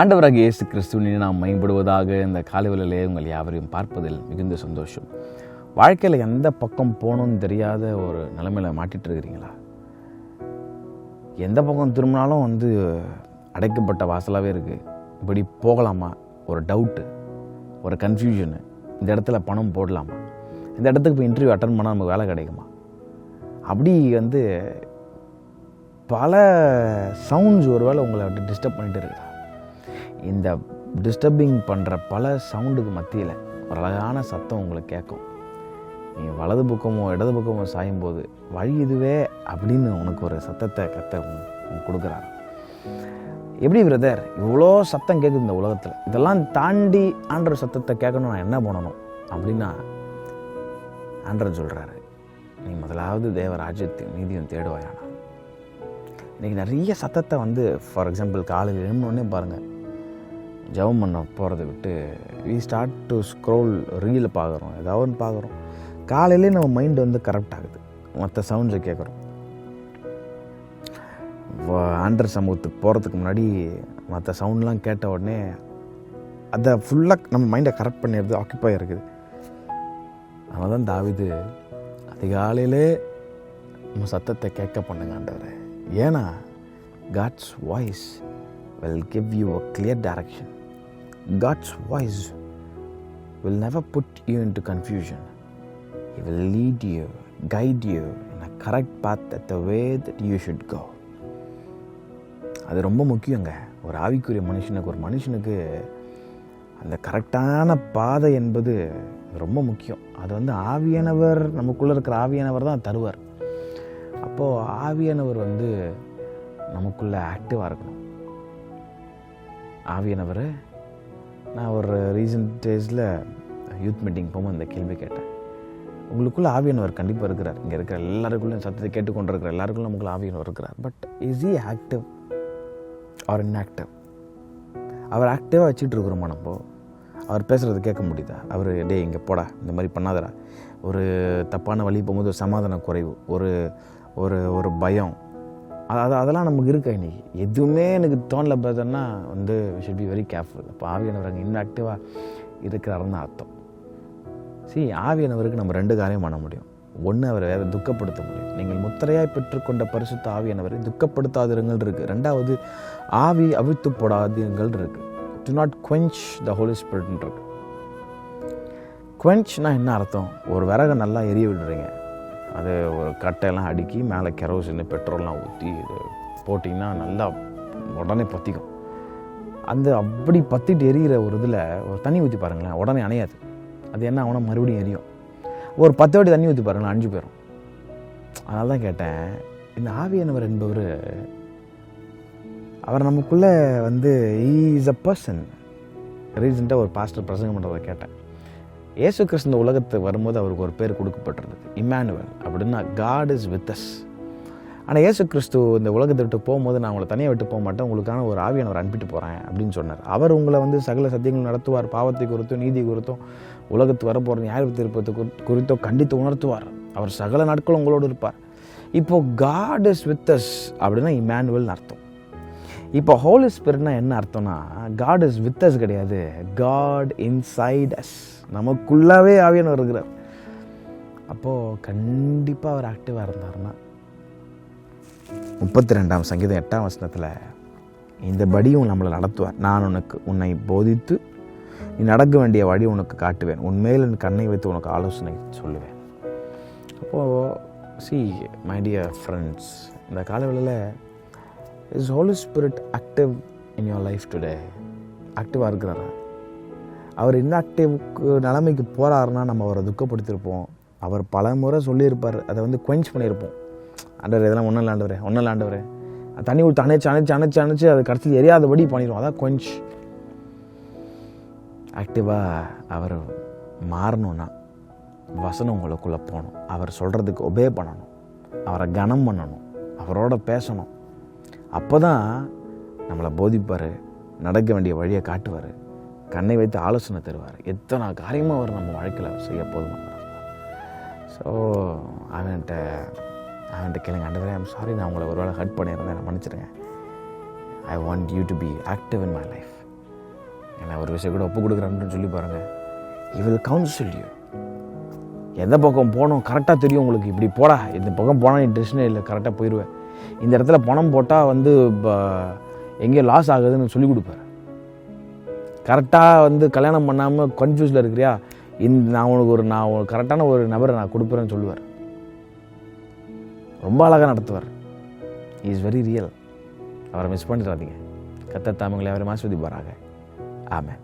ஆண்டவராகிய இயேசு கிறிஸ்துவினை நாம் மேம்படுவதாக இந்த காலைவெளியிலே உங்கள் யாவரையும் பார்ப்பதில் மிகுந்த சந்தோஷம். வாழ்க்கையில் எந்த பக்கம் போகணும்னு தெரியாத ஒரு நிலைமையில் மாட்டிகிட்டு இருக்கிறீங்களா? எந்த பக்கம் திரும்பினாலும் அடைக்கப்பட்ட வாசலாகவே இருக்குது. இப்படி போகலாமா? ஒரு டவுட்டு, ஒரு கன்ஃபியூஷனு. இந்த இடத்துல பணம் போடலாமா? இந்த இடத்துக்கு போய் இன்டர்வியூ அட்டன் பண்ணால் நமக்கு வேலை கிடைக்குமா? அப்படி பல சவுண்ட்ஸ் ஒரு வேளை உங்களை டிஸ்டர்ப் பண்ணிகிட்டு இருக்குதா? இந்த டிஸ்டர்பிங் பண்ணுற பல சவுண்டுக்கு மத்தியில் ஒரு அழகான சத்தம் உங்களுக்கு கேட்கும். நீங்கள் வலது பக்கமோ இடது பக்கமோ சாயும்போது வழி இதுவே அப்படின்னு உனக்கு ஒரு சத்தத்தை கொடுக்குறாரு. எப்படி பிரதர் இவ்வளோ சத்தம் கேட்குது இந்த உலகத்தில், இதெல்லாம் தாண்டி ஆண்டவர் சத்தத்தை கேட்கணும், நான் என்ன பண்ணணும் அப்படின்னா ஆண்டவர் சொல்கிறாரு, நீ முதலாவது தேவ ராஜ்யத்தையும் நீதியும் தேடுவாயானா. இன்றைக்கி நிறைய சத்தத்தை ஃபார் எக்ஸாம்பிள் காலையில் எழுந்தோடனே பாருங்கள், ஜெபம் பண்ண போகிறத விட்டு வி ஸ்டார்ட் டு ஸ்க்ரோல், ரீலை பார்க்குறோம், ஏதாவது ஒன்று பார்க்குறோம். காலையிலே நம்ம மைண்டு கரெக்ட் ஆகுது, மற்ற சவுண்ட்ஸை கேட்குறோம். ஆண்டர் சமூகத்துக்கு போகிறதுக்கு முன்னாடி மற்ற சவுண்ட்லாம் கேட்ட உடனே அதை ஃபுல்லாக நம்ம மைண்டை கரெக்ட் பண்ணிடுறது, ஆக்கியப்பாக இருக்குது. அதனால தான் தாவீது அதிகாலையிலே நம்ம சத்தத்தை கேட்க பண்ணுங்க ஆண்டவரே. ஏன்னா God's voice will give you a clear direction. God's voice will never put you into confusion. He will lead you, guide you in a correct path at the way that you should go. அது ரொம்ப முக்கியங்க. ஒரு ஆவிக்குரிய மனுஷனுக்கு, ஒரு மனுஷனுக்கு அந்த கரெக்டான பாதை என்பது ரொம்ப முக்கியம். அது ஆவியானவர், நமக்குள்ளே இருக்கிற ஆவியானவர் தான் தருவார். அப்போது ஆவியானவர் நமக்குள்ளே ஆக்டிவாக இருக்கணும். ஆவியானவர், நான் ஒரு ரீசன்ட் டேஸில் யூத் மீட்டிங் போகும்போது இந்த கேள்வி கேட்டேன். உங்களுக்குள்ளே ஆவியானவர் கண்டிப்பாக இருக்கிறார். இங்கே இருக்கிற எல்லாருக்குள்ளேயும் சத்தத்தை கேட்டுக்கொண்டு இருக்கிற எல்லாருக்குள்ள நமக்குள்ள ஆவியானவர் இருக்கிறார். But is he active or inactive? அவர் ஆக்டிவாக வச்சுட்டு இருக்கிறோமா? நம்ம அவர் பேசுகிறது கேட்க முடியுதா? அவர் டே இங்கே போடா, இந்த மாதிரி பண்ணாதடா, ஒரு தப்பான வழி போகும்போது ஒரு சமாதான குறைவு, ஒரு ஒரு ஒரு பயம், அதெல்லாம் நமக்கு இருக்கா? இன்றைக்கி எதுவுமே எனக்கு தோணல பிரதர்னா ஷுட் பி வெரி கேர்ஃபுல். அப்போ ஆவியானவர் அங்கே இன்ஆக்டிவாக இருக்கிறாருன்னு அர்த்தம். ஆவியானவருக்கு நம்ம ரெண்டு காரியம் பண்ண முடியும். ஒன்று, அவர் வேறு துக்கப்படுத்த முடியும். நீங்கள் முத்திரையாய் பெற்றுக்கொண்ட பரிசுத்த ஆவியானவரை துக்கப்படுத்தாதிருங்கள் இருக்குது. ரெண்டாவது, ஆவி அவிழ்த்து போடாதீர்கள் இருக்குது. டு நாட் குவென்ச் த ஹோலி ஸ்பிரிட்னு இருக்கு. குவென்ச்னா என்ன அர்த்தம்? ஒரு விறகை நல்லா எரிய விடுறீங்க, அது ஒரு கட்டையெல்லாம் அடுக்கி மேலே கெரோசின் பெட்ரோல்லாம் ஊற்றி இது போட்டிங்கன்னா நல்லா உடனே பற்றிக்கும். அப்படி பற்றிட்டு எரிகிற ஒரு இதில் ஒரு தண்ணி ஊற்றி பாருங்களேன், உடனே அணையாது. அது என்ன ஆகுனா மறுபடியும் எரியும். ஒரு 10 வாட்டி தண்ணி ஊற்றி பாருங்களேன், அழிஞ்சு போயிடும். அதனால தான் கேட்டேன், இந்த ஆவியானவர் என்பவர் அவர் நமக்குள்ளே ஹீ இஸ் அ பர்சன். ரீசெண்டாக ஒரு பாஸ்டர் பிரசங்கம் பண்ணுறதை கேட்டேன். இயேசு கிறிஸ்து இந்த உலகத்துக்கு வரும்போது அவருக்கு ஒரு பேர் கொடுக்கப்பட்டிருந்தது, இம்மானுவேல். அப்படின்னா காட் இஸ் வித் அஸ். ஆனால் இயேசு கிறிஸ்து இந்த உலகத்தை விட்டு போகும்போது, நான் உங்களை தனியாக விட்டு போக மாட்டேன், உங்களுக்கான ஒரு ஆவியானவர் அனுப்பிட்டு போகிறேன் அப்படின்னு சொன்னார். அவர் உங்களை சகல சத்தியங்கள் நடத்துவார், பாவத்தை குறித்தும் நீதி குறித்தும் உலகத்துக்கு வரப்போகிற நியாய தீர்ப்பத்தை குறித்தோ கண்டித்து உணர்த்துவார். அவர் சகல நாட்களும் உங்களோடு இருப்பார். இப்போது காட் இஸ் வித் அஸ் அப்படின்னா இம்மானுவேல்னு அர்த்தம். இப்போ ஹோலி ஸ்பிரிட்னா என்ன அர்த்தம்னா, காட் இஸ் வித் அஸ் கிடையாது, காட் இன்சைட் அஸ். நமக்குள்ளாவே ஆவியானவர் இருக்கிறார். அப்போது கண்டிப்பாக அவர் ஆக்டிவாக இருந்தார்னா, 32ஆம் சங்கீதம் 8ஆம் வசனத்தில் இந்த படியும் நம்மளை நடத்துவார். நான் உன்னை போதித்து நீ நடக்க வேண்டிய வழி உனக்கு காட்டுவேன், உன்மேல் என் கண்ணை வைத்து உனக்கு ஆலோசனை சொல்லுவேன். அப்போது மை டியர் ஃப்ரெண்ட்ஸ், இந்த காலவெளியில் is holy spirit active in your life today? ஆக்டிவாக இருக்கிறாரா? அவர் இன்ஆக்டிவ்க்கு நிலைமைக்கு போகிறாருன்னா நம்ம அவரை துக்கப்படுத்தியிருப்போம். அவர் பல முறை சொல்லியிருப்பார், அதை குவென்ச் பண்ணியிருப்போம். ஆண்டவர் இதெல்லாம் ஒன்றும் இல்லாண்டவரே தண்ணி ஊற்றி அணைச்சி அது கடைசியில் எரியாதபடி பண்ணிடுவோம். அதான் குவென்ச். ஆக்டிவாக அவர் மாறணும்னா வசனம் உங்களுக்குள்ளே போகணும், அவர் சொல்கிறதுக்கு ஒபே பண்ணணும், அவரை கனம் பண்ணணும், அவரோட பேசணும். அப்போ தான் நம்மளை போதிப்பார், நடக்க வேண்டிய வழியை காட்டுவார், கண்ணை வைத்து ஆலோசனை தருவார். எத்தனை காரியமாக அவர் நம்ம வாழ்க்கையில் செய்ய போதும். ஸோ அவன்கிட்ட கேளுங்க, ஆண்டவரே ஐம் சாரி, நான் உங்களை ஒரு வேளை ஹர்ட் பண்ணியிருந்தேன், நான் மன்னிச்சிடுங்க. I want you to be active in my life. ஏன்னா ஒரு விஷயம் கூட ஒப்பு கொடுக்குறான்னு சொல்லி பாருங்கள். He will counsel you. எந்த பக்கம் போகணும் கரெக்டாக தெரியும் உங்களுக்கு. இப்படி போடா, இந்த பக்கம் போனால் நீ டெஸ்டினே இல்லை, கரெக்டாக போயிடுவேன். இந்த இடத்துல பணம் போட்டால் வந்து எங்கேயோ லாஸ் ஆகுதுன்னு சொல்லி கொடுப்பாரு. கரெக்டாக வந்து கல்யாணம் பண்ணாமல் கன்ஃபியூஸில் இருக்கிறியா, நான் உனக்கு கரெக்டான ஒரு நபரை நான் கொடுப்பேன்னு சொல்லுவார். ரொம்ப அழகாக நடத்துவார். Is very real. அவரை மிஸ் பண்ணிடாதீங்க. கர்த்தர் தாமே உங்களை அவரை ஆசீர்வதிப்பாராக. ஆமென்.